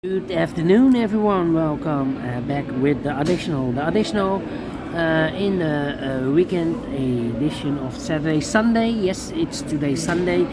Good afternoon, everyone. Welcome back with the additional. In the weekend edition of Saturday, Sunday. Yes, it's today, Sunday.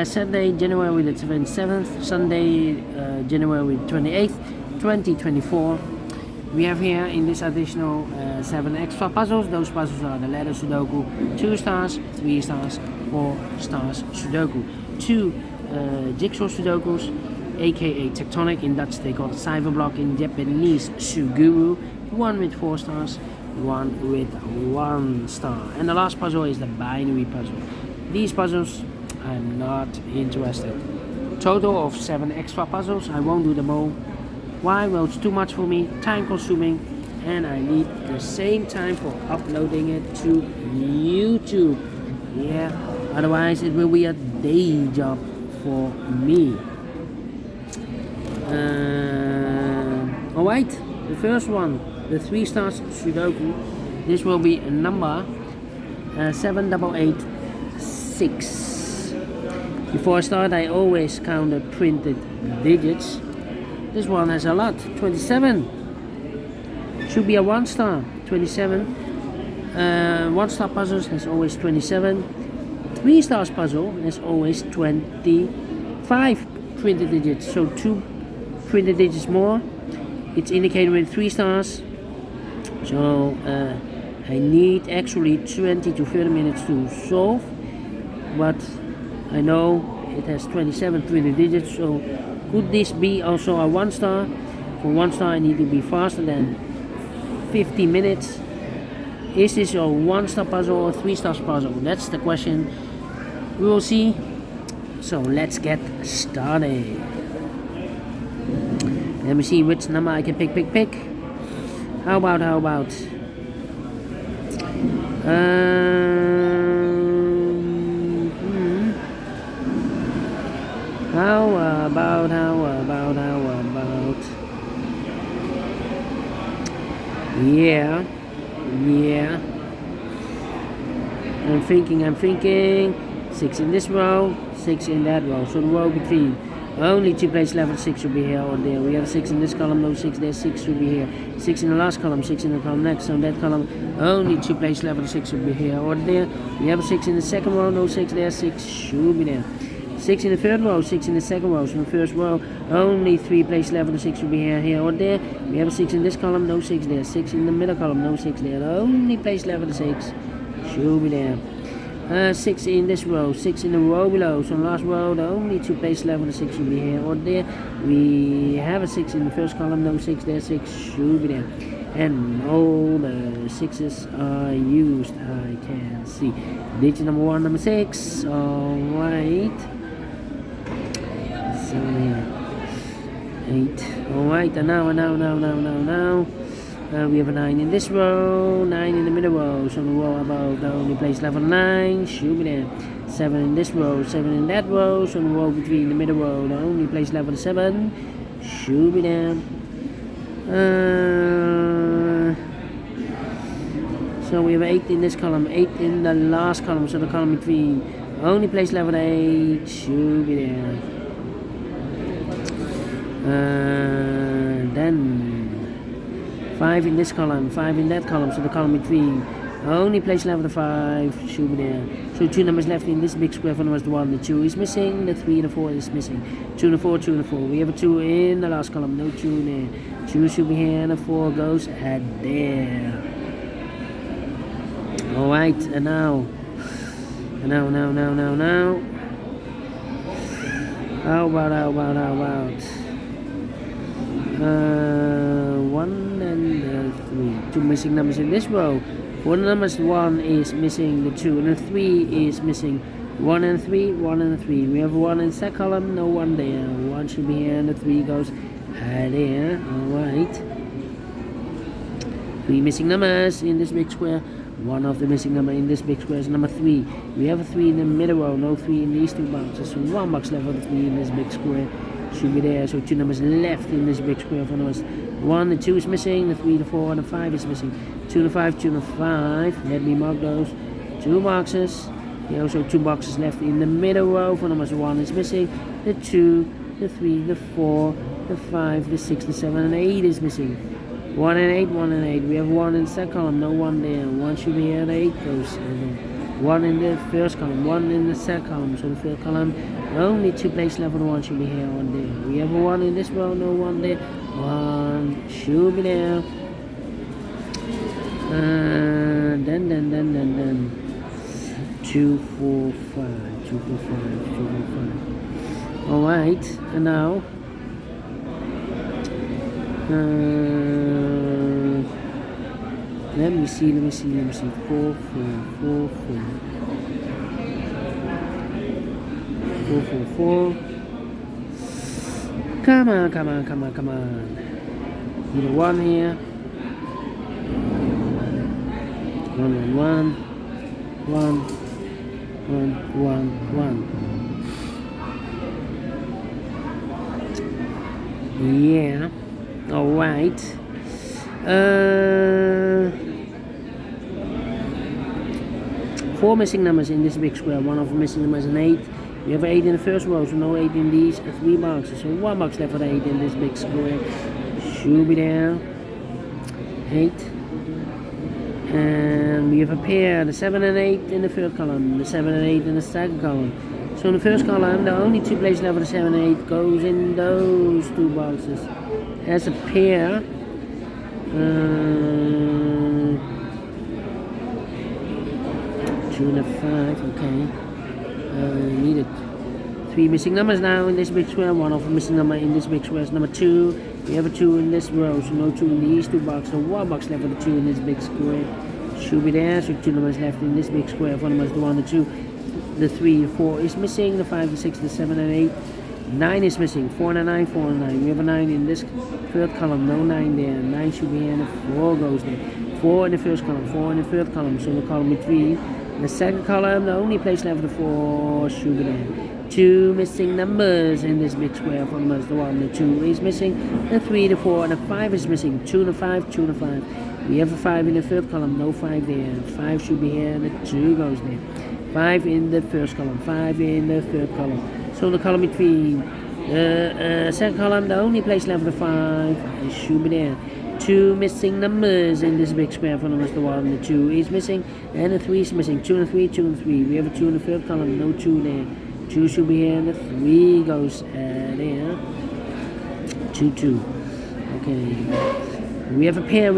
Saturday, January the 27th. Sunday, January 28th, 2024. We have here in this additional 7 extra puzzles. Those puzzles are the letter Sudoku, 2 stars, 3 stars, 4 stars Sudoku, 2 jigsaw Sudokus, aka tectonic. In Dutch they call it cyberblock, in Japanese suguru, 1 with 4 stars, 1 with 1 star. And the last puzzle is the binary puzzle. These puzzles I'm not interested. Total of 7 extra puzzles. I won't do them all. Why? Well, it's too much for me, time consuming, and I need the same time for uploading it to YouTube. Yeah, otherwise it will be a day job for me. Alright, the first one, the 3 stars Sudoku. This will be a number 7886. Before I start, I always count the printed digits. This one has a lot, 27. Should be a 1 star, 27. 1 star puzzles has always 27. 3 stars puzzle has always 25 printed digits, so 2 printed digits more. It's indicated with 3 stars, so I need actually 20 to 30 minutes to solve, but I know it has 27 printed digits, so could this be also a 1 star? For 1 star I need to be faster than 50 minutes. Is this a 1 star puzzle or 3 stars puzzle? That's the question. We will see. So let's get started. Let me see which number I can pick. How about How about yeah, I'm thinking 6 in this row, 6 in that row, so the row between. Only 2 place level 6 should be here or there. We have 6 in this column, no 6 there, 6 should be here. 6 in the last column, 6 in the column next. So in that column, only 2 place level 6 should be here or there. We have 6 in the second row, no 6 there, 6 should be there. 6 in the third row, 6 in the second row. So in the first row, only 3 place level 6 should be here or there. We have 6 in this column, no 6 there. 6 in the middle column, no 6 there. Only place level 6 should be there. 6 in this row, 6 in the row below. So in the last row, the only 2 place level 6 should be here or there. We have a 6 in the first column, no 6 there, 6 should be there. And all the 6s are used, I can see. Digit number 1, number 6. Alright. 7 here. 8. Alright, and now. We have a 9 in this row, 9 in the middle row, so the row above the only place level 9 should be there. 7 in this row, 7 in that row, so the row between the middle row, the only place level 7 should be there. So we have 8 in this column, 8 in the last column, so the column between only place level 8 should be there. Then 5 in this column, 5 in that column, so the column between only place level 5 should be there. So 2 numbers left in this big square. For numbers, the 1, the 2 is missing, the 3 and the 4 is missing. 2 and the 4, 2 and the 4. We have a 2 in the last column, no 2 in there. 2 should be here, and the 4 goes at there. Alright, and now. How about 1 and 3. 2 missing numbers in this row. For the numbers, 1 is missing, the 2 and the 3 is missing. 1 and 3, 1 and 3. We have 1 in that column, no 1 there. 1 should be here, and the 3 goes there. Alright. 3 missing numbers in this big square. One of the missing number in this big square is number 3. We have a 3 in the middle row, no 3 in these 2 boxes. So 1 box left of the 3 in this big square should be there. So 2 numbers left in this big square. For numbers 1 and 2 is missing, the 3, the 4 and the 5 is missing. 2 and the 5, 2 and the 5. Let me mark those 2 boxes. There are also 2 boxes left in the middle row. For numbers 1 is missing, the 2, the 3, the 4 the 5, the 6, the 7, and 8 is missing. 1 and 8, 1 and 8. We have 1 in the second column, no 1 there. 1 should be here, the 8 goes there. 1 in the first column, 1 in the second column. So the third column, only 2 place left, 1 should be here, 1 there. We have a 1 in this row, no 1 there. 1 should be there. Then 2, 4, 5, 2, 4, 5, 2, 4, 5. Alright, and now let me see. 4, 4, 4, 4. 4, 4, 4. Come on. Need a 1 here. 1 and 1. 1, 1, 1. Yeah. Alright. 4 missing numbers in this big square. One of the missing numbers is an 8. We have 8 in the first row, so no 8 in these 3 boxes. So 1 box left for the 8 in this big square. Should be there. 8. And we have a pair, the 7 and 8 in the third column, the 7 and 8 in the second column. So in the first column, the only 2 places left for the 7 and 8 goes in those 2 boxes. As a pair. 2 and a 5, okay. Needed 3 missing numbers now in this big square. 1 of the missing number in this big square is number 2. We have a 2 in this row, so no 2 in these 2 boxes. So 1 box left for the 2 in this big square. Should be there. So 2 numbers left in this big square. 4 numbers, the 1, the 2, the 3, the 4 is missing. The 5, the 6, the 7, and 8. 9 is missing. 4 and a 9, 4 and a 9. We have a 9 in this third column. No 9 there. 9 should be here, and the 4 goes there. 4 in the first column. 4 in the third column. So the column between. The second column, the only place left for the 4 should be there. 2 missing numbers in this big square. 4 numbers, the 1, the 2 is missing. The 3, the 4, and the 5 is missing. 2 and a 5, 2 and a 5. We have a 5 in the third column, no 5 there. 5 should be here, and the 2 goes there. 5 in the first column, 5 in the third column. So the column between the second column, the only place left for the 5 should be there. 2 missing numbers in this big square. 4 numbers, the 1, the 2 is missing, and the 3 is missing. 2 and a 3, 2 and 3. We have a 2 in the third column, no 2 there. 2 should be here, and the 3 goes there. 2, 2. Okay. We have a pair.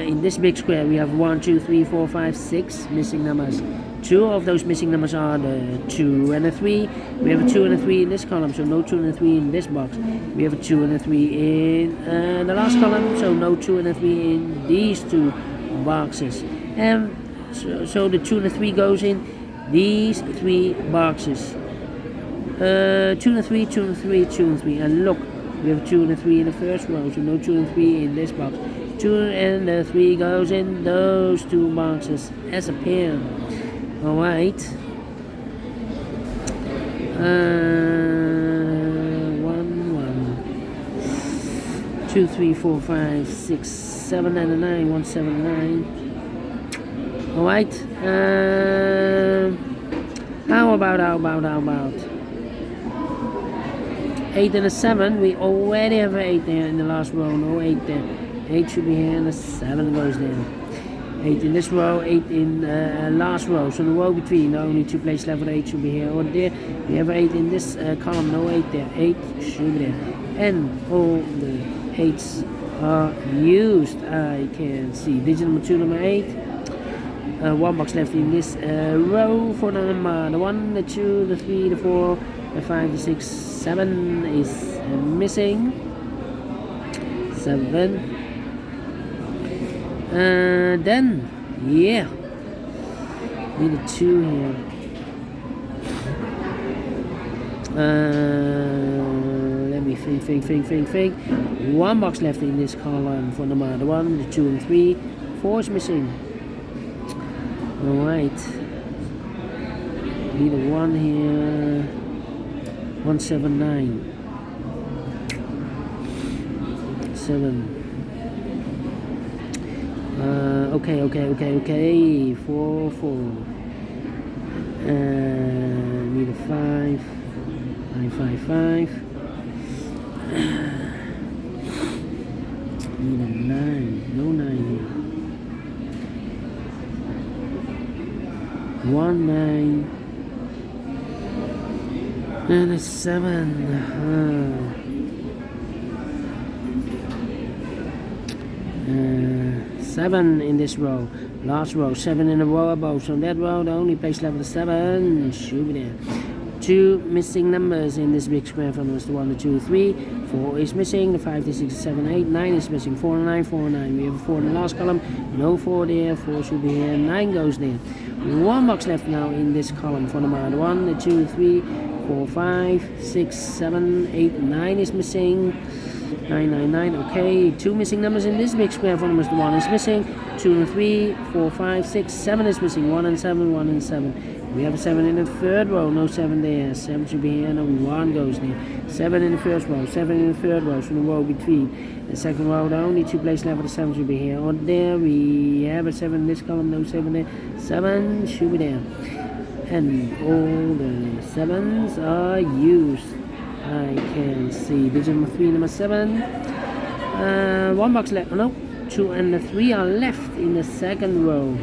In this big square, we have 1, 2, 3, 4, 5, 6 missing numbers. 2 of those missing numbers are the 2 and the 3. We have a 2 and a 3 in this column, so no 2 and a 3 in this box. We have a 2 and a 3 in the last column, so no 2 and a 3 in these 2 boxes. And so the 2 and the 3 goes in these 3 boxes. 2 and a 3, 2 and a 3, 2 and 3. And look, we have 2 and a 3 in the first row, so no 2 and 3 in this box. 2 and the 3 goes in those 2 boxes as a pair. Alright. 1, 2, 3, 4, 5, 6, 7, and a 9. 1, 7, 9. Alright. How about 8 and a 7? We already have an 8 there in the last row. No 8 there. 8 should be here, and the 7 goes there. 8 in this row, 8 in last row. So the row between, the only 2 places left for the 8 should be here or there. We have 8 in this column, no 8 there. 8 should be there. And all the 8s are used. I can see digit number 2, number 8. 1 box left in this row for the number. The 1, the 2, the 3, the 4, the 5, the 6, 7 is missing. 7. Then, yeah, need a 2 here. Let me think. 1 box left in this column for number 1, the 2, and 3. 4 is missing. Alright. Need a 1 here. 1, 7, 9. 7. Okay. 4, 4. Need a 5. 5. 1, 9, and a 7. 7 in this row. Last row, 7 in a row above. So that row, the only place left is 7. Should be there. 2 missing numbers in this big square from us. The 1, the 2, 3. 4 is missing. The 5, the 6, the 7, 8. 9 is missing. 4 and 9, 4 and 9. We have a 4 in the last column. No 4 there. 4 should be here. 9 goes there. 1 box left now in this column for the 1, the 2, 3, 4, 5, 6, 7, 8, 9 is missing. 9, 9, 9. Okay, 2 missing numbers in this big square for numbers. The 1 is missing. 2 and 3, 4, 5, 6, 7 is missing. 1 and 7, 1 and 7. We have a 7 in the third row. No 7 there. 7 should be here. No 1 goes there. 7 in the first row. 7 in the third row. So the row between the second row, the only 2 places left for the 7 should be here or there. We have a 7 in this column. No 7 there. 7 should be there. And all the 7s are used. I can see digit number 3, number 7. 1 box left. Oh, no, 2 and the 3 are left in the second row.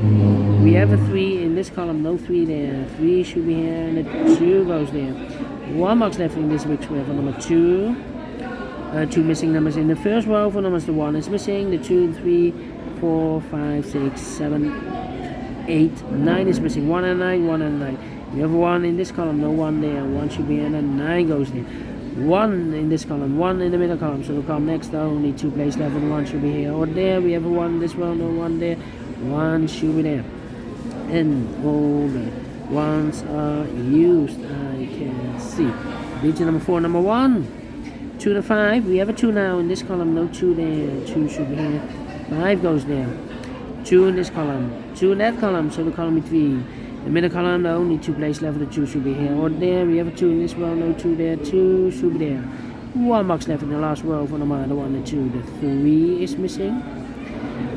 We have a 3 in this column. No 3 there. 3 should be here, and the 2 goes there. 1 box left in this big square for number 2. 2 missing numbers in the first row for numbers. The 1 is missing. The 2, 3, 4, 5, 6, 7, 8, 9 is missing. 1 and 9, 1 and 9. We have 1 in this column. No 1 there. 1 should be here, and 9 goes there. 1 in this column, 1 in the middle column, so the column next, only 2 places left, and 1 should be here or there. We have a 1 in this row, no 1 there, 1 should be there. And all the 1s are used, I can see. Digit number 4, number 1. 2 to 5, we have a 2 now in this column, no 2 there, 2 should be here. 5 goes there. 2 in this column, 2 in that column, so the column between. The middle column, the only 2 places left, the 2 should be here or there. We have a 2 in this row, no 2 there, 2 should be there. 1 box left in the last row for number 1 and 2. The 3 is missing.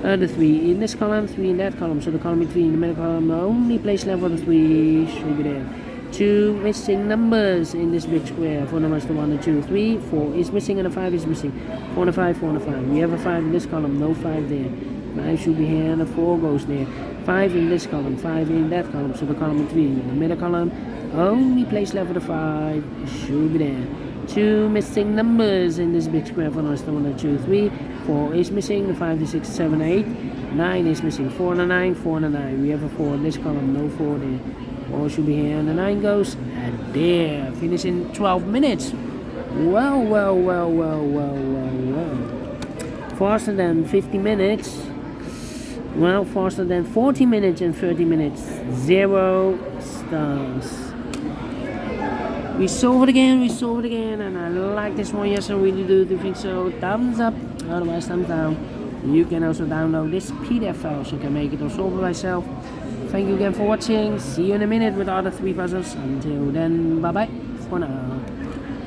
The 3 in this column, 3 in that column, so the column between the middle column, the only place left for the 3 should be there. 2 missing numbers in this big square for numbers 1 and 2. 3, 4 is missing, and the 5 is missing. 4 and 5, 4 and 5. We have a 5 in this column, no 5 there. 5 should be here, and the 4 goes there. 5 in this column, 5 in that column, so the column between the middle column, only place left for the 5 should be there. 2 missing numbers in this big square for numbers 1 and 2, 3, 4 is missing, the 5, the 6, 7, 8, 9 is missing, 4 and a 9, 4 and a 9. We have a 4 in this column, no 4 there. 4 should be here, and the 9 goes, and there, finish in 12 minutes. Well. Faster than 50 minutes. Well, faster than 40 minutes and 30 minutes. 0 stars. We solve it again, and I like this one. Yes, I really do think so. Thumbs up, otherwise thumbs down. You can also download this PDF file so you can make it or solve it myself. Thank you again for watching. See you in a minute with the other 3 puzzles. Until then, bye bye for now.